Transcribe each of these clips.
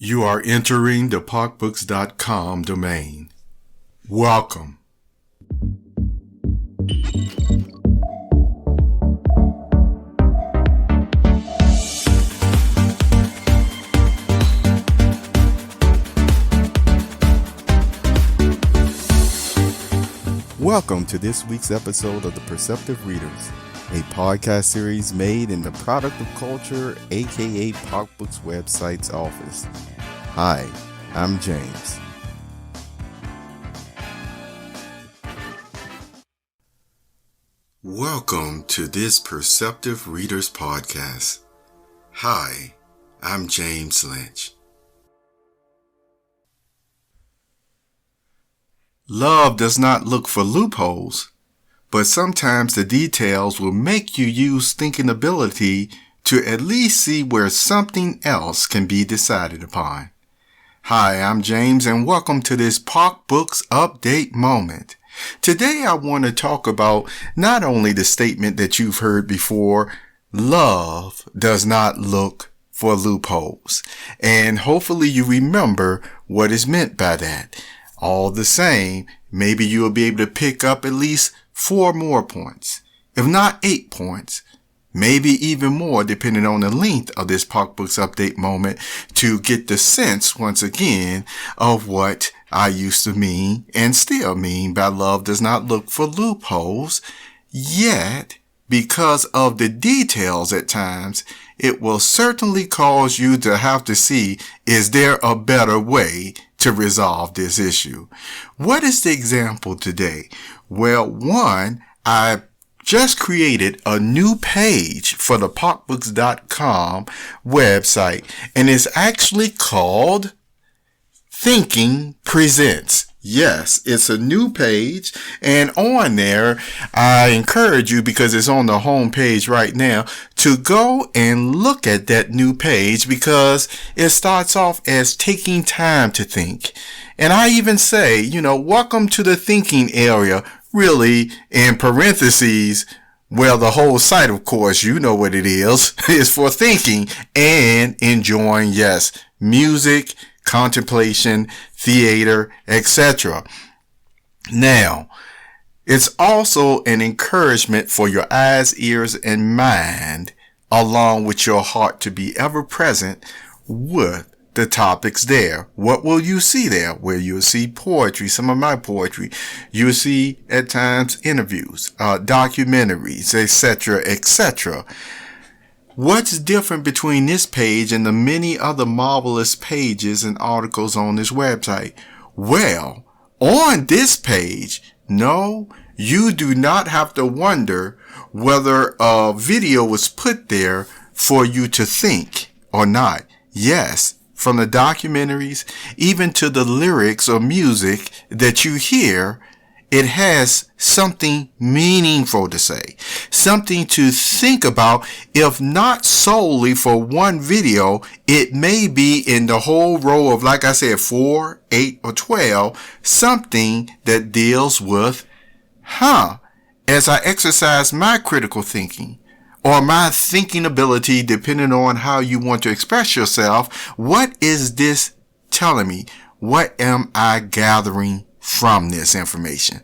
You are entering the PocBooks.com domain. Welcome. Welcome to this week's episode of The Perceptive Readers, a podcast series made in the Product of Culture, aka PocBooks website's office. Hi, I'm James. Welcome to this Perceptive Readers podcast. Hi, I'm James Lynch. Love does not look for loopholes, but sometimes the details will make you use thinking ability to at least see where something else can be decided upon. Hi, I'm James, and welcome to this PocBooks update moment. Today I want to talk about not only the statement that you've heard before, love does not look for loopholes, and hopefully you remember what is meant by that. All the same, maybe you'll be able to pick up at least 4 more points, if not 8 points, maybe even more depending on the length of this PocBooks update moment to get the sense once again of what I used to mean and still mean by love does not look for loopholes, yet because of the details at times, it will certainly cause you to have to see, is there a better way to resolve this issue? What is the example today? Well, one, I just created a new page for the PocBooks.com website, and it's actually called Thinking Presents. Yes, it's a new page, and on there, I encourage you, because it's on the home page right now, to go and look at that new page, because it starts off as taking time to think. And I even say, welcome to the thinking area, really, in parentheses. Well, the whole site, of course, you know what it is for thinking and enjoying, yes, music, contemplation, theater, etc. Now, it's also an encouragement for your eyes, ears, and mind, along with your heart, to be ever present with the topics there. What will you see there? Well, you'll see poetry, some of my poetry. You'll see at times interviews, documentaries, etc., etc. What's different between this page and the many other marvelous pages and articles on this website? Well, on this page, no, you do not have to wonder whether a video was put there for you to think or not. Yes, from the documentaries, even to the lyrics or music that you hear, it has something meaningful to say, something to think about. If not solely for one video, it may be in the whole row of, like I said, 4, 8, or 12, something that deals with, as I exercise my critical thinking or my thinking ability, depending on how you want to express yourself, what is this telling me? What am I gathering from this information?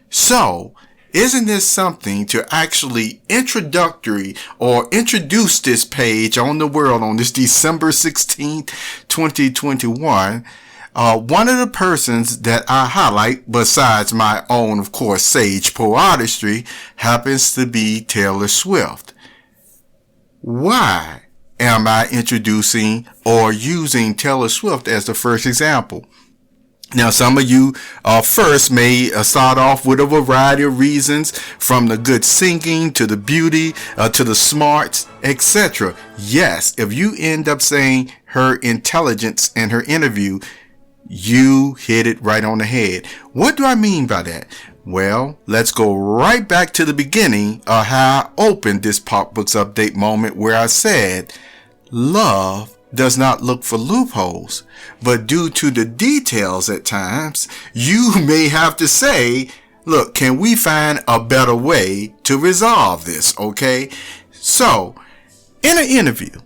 So, isn't this something to actually introduce this page on the world on this December 16th, 2021? One of the persons that I highlight, besides my own, of course, sage poetry, happens to be Taylor Swift. Why am I introducing or using Taylor Swift as the first example? Now, some of you first may start off with a variety of reasons, from the good singing to the beauty to the smarts, etc. Yes, if you end up saying her intelligence and her interview, you hit it right on the head. What do I mean by that? Well, let's go right back to the beginning of how I opened this PocBooks update moment, where I said, love does not look for loopholes, but due to the details at times, you may have to say, look, can we find a better way to resolve this? Okay. So in an interview,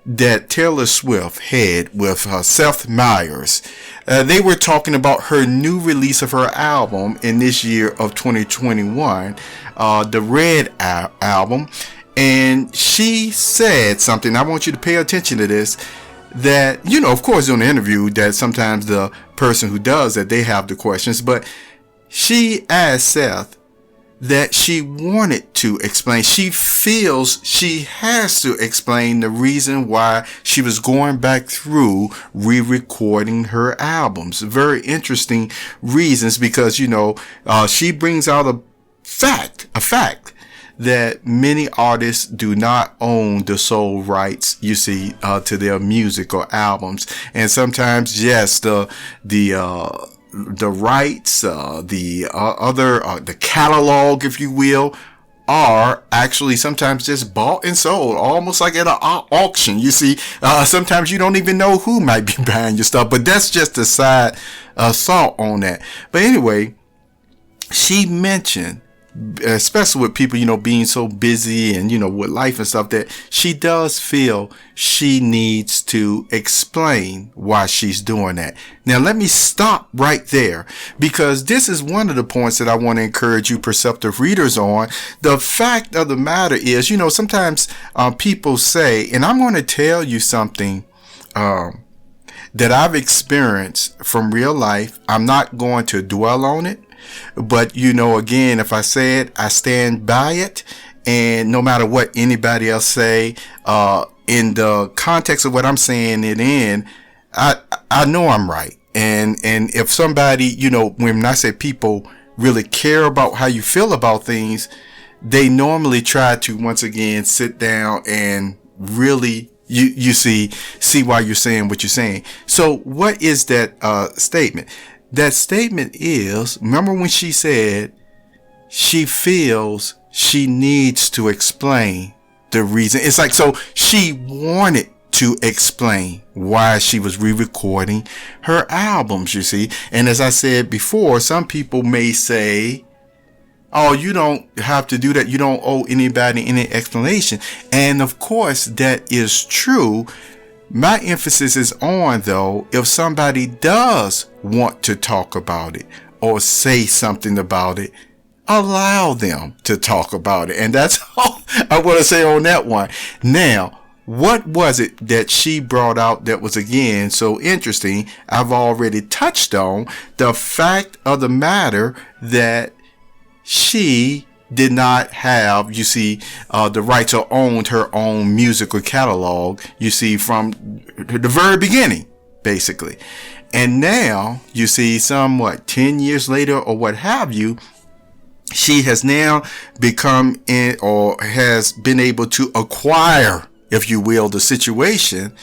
that Taylor Swift had with Seth Meyers. They were talking about her new release of her album in this year of 2021, the Red album. And she said something, I want you to pay attention to this, that, of course, in the interview, that sometimes the person who does that, they have the questions, but she asked Seth that she wanted to explain. She feels she has to explain the reason why she was going back through re-recording her albums. Very interesting reasons, because, she brings out a fact that many artists do not own the sole rights, to their music or albums. And sometimes, yes, the rights, the catalog, if you will, are actually sometimes just bought and sold, almost like at an auction. Sometimes you don't even know who might be buying your stuff, but that's just a side thought on that. But anyway, she mentioned, especially with people, being so busy and, with life and stuff, that she does feel she needs to explain why she's doing that. Now, let me stop right there, because this is one of the points that I want to encourage you perceptive readers on. The fact of the matter is, sometimes people say, and I'm going to tell you something that I've experienced from real life. I'm not going to dwell on it. But, again, if I say it, I stand by it. And no matter what anybody else say, in the context of what I'm saying it in, I know I'm right. And if somebody, when I say people really care about how you feel about things, they normally try to, once again, sit down and really, you see why you're saying what you're saying. So what is that statement? That statement is, remember when she said she feels she needs to explain the reason. It's like, so she wanted to explain why she was re-recording her albums, you see. And as I said before, some people may say, oh, you don't have to do that. You don't owe anybody any explanation. And of course, that is true. My emphasis is on, though, if somebody does want to talk about it or say something about it, allow them to talk about it. And that's all I want to say on that one. Now, what was it that she brought out that was, again, so interesting? I've already touched on the fact of the matter that she did not have, the rights or owned her own musical catalog, from the very beginning, basically. And now, 10 years later or what have you, she has now become has been able to acquire, if you will, the situation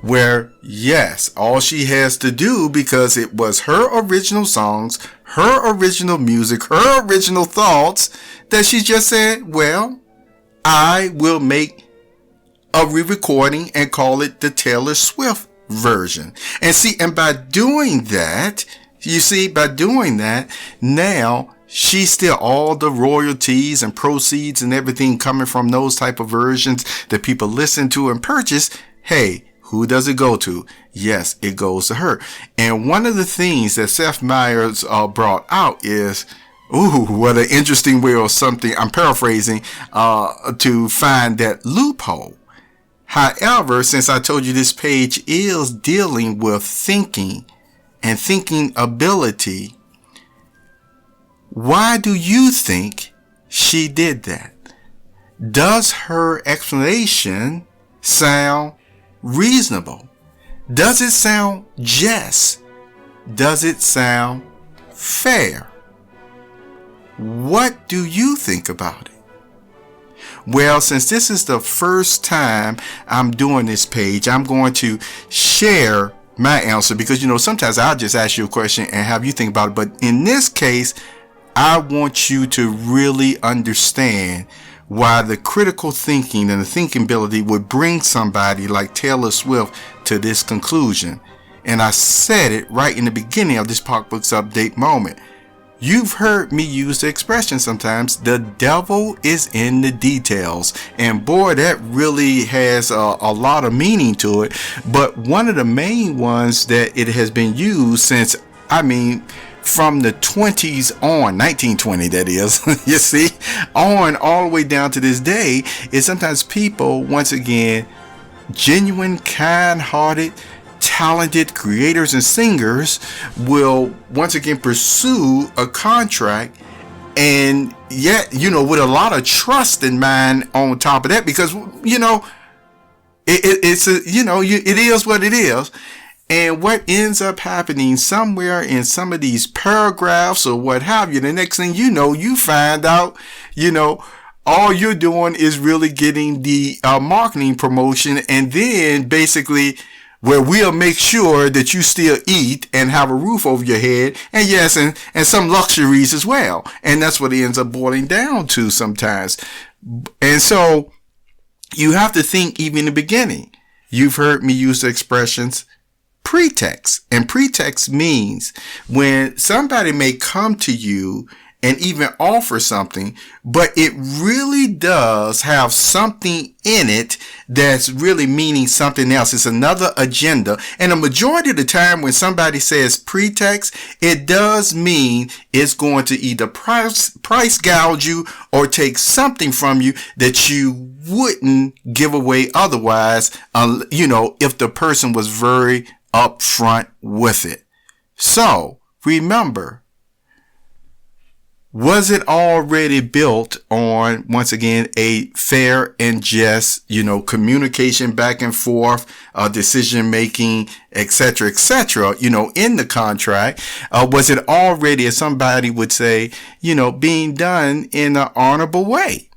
where, yes, all she has to do, because it was her original songs, her original music, her original thoughts, that she just said, well, I will make a re-recording and call it the Taylor Swift version. And by doing that, now she's still all the royalties and proceeds and everything coming from those type of versions that people listen to and purchase. Hey, who does it go to? Yes, it goes to her. And one of the things that Seth Meyers brought out is, ooh, what an interesting way or something, I'm paraphrasing, to find that loophole. However, since I told you this page is dealing with thinking and thinking ability, why do you think she did that? Does her explanation sound reasonable? Does it sound just? Does it sound fair? What do you think about it? Well, since this is the first time I'm doing this page, I'm going to share my answer, because, sometimes I'll just ask you a question and have you think about it. But in this case, I want you to really understand why the critical thinking and the thinking ability would bring somebody like Taylor Swift to this conclusion. And I said it right in the beginning of this PopBooks Update moment. You've heard me use the expression sometimes, the devil is in the details. And boy, that really has a lot of meaning to it. But one of the main ones that it has been used since, from the 20s on, 1920 that is, you see, on all the way down to this day, is sometimes people, once again, genuine, kind-hearted, talented creators and singers will once again pursue a contract, and yet, with a lot of trust in mind on top of that, because it is what it is. And what ends up happening somewhere in some of these paragraphs or what have you, the next thing you know, you find out, all you're doing is really getting the marketing promotion, and then basically where we'll make sure that you still eat and have a roof over your head, and yes, and some luxuries as well. And that's what it ends up boiling down to sometimes. And so you have to think even in the beginning. You've heard me use the expressions pretext. And pretext means when somebody may come to you and even offer something, but it really does have something in it that's really meaning something else. It's another agenda. And the majority of the time when somebody says pretext, it does mean it's going to either price gouge you or take something from you that you wouldn't give away otherwise, if the person was very upfront with it. So remember, was it already built on, once again, a fair and just, communication back and forth, decision making, etc., in the contract? Was it already, as somebody would say, being done in an honorable way?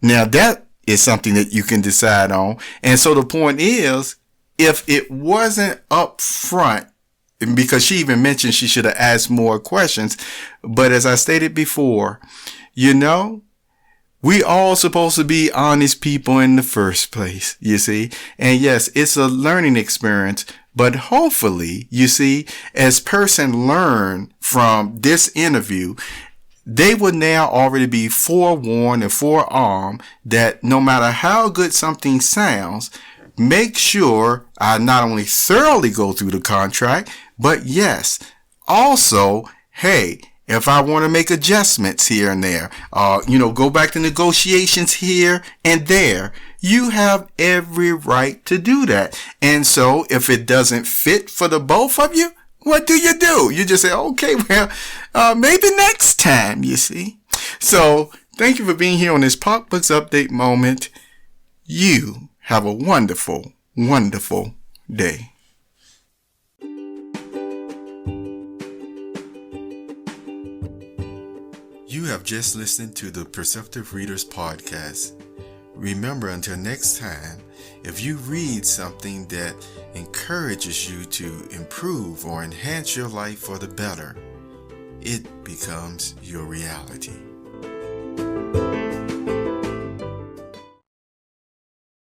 Now that is something that you can decide on. And so the point is, if it wasn't up front, because she even mentioned she should have asked more questions. But as I stated before, we all supposed to be honest people in the first place, you see. And yes, it's a learning experience. But hopefully, you see, as person learn from this interview, they will now already be forewarned and forearmed that no matter how good something sounds, make sure I not only thoroughly go through the contract, but yes, also, hey, if I want to make adjustments here and there, go back to negotiations here and there, you have every right to do that. And so if it doesn't fit for the both of you, what do? You just say, okay, well, maybe next time, you see. So thank you for being here on this Pop Books Update moment. You have a wonderful, wonderful day. You have just listened to the Perceptive Readers Podcast. Remember, until next time, if you read something that encourages you to improve or enhance your life for the better, it becomes your reality.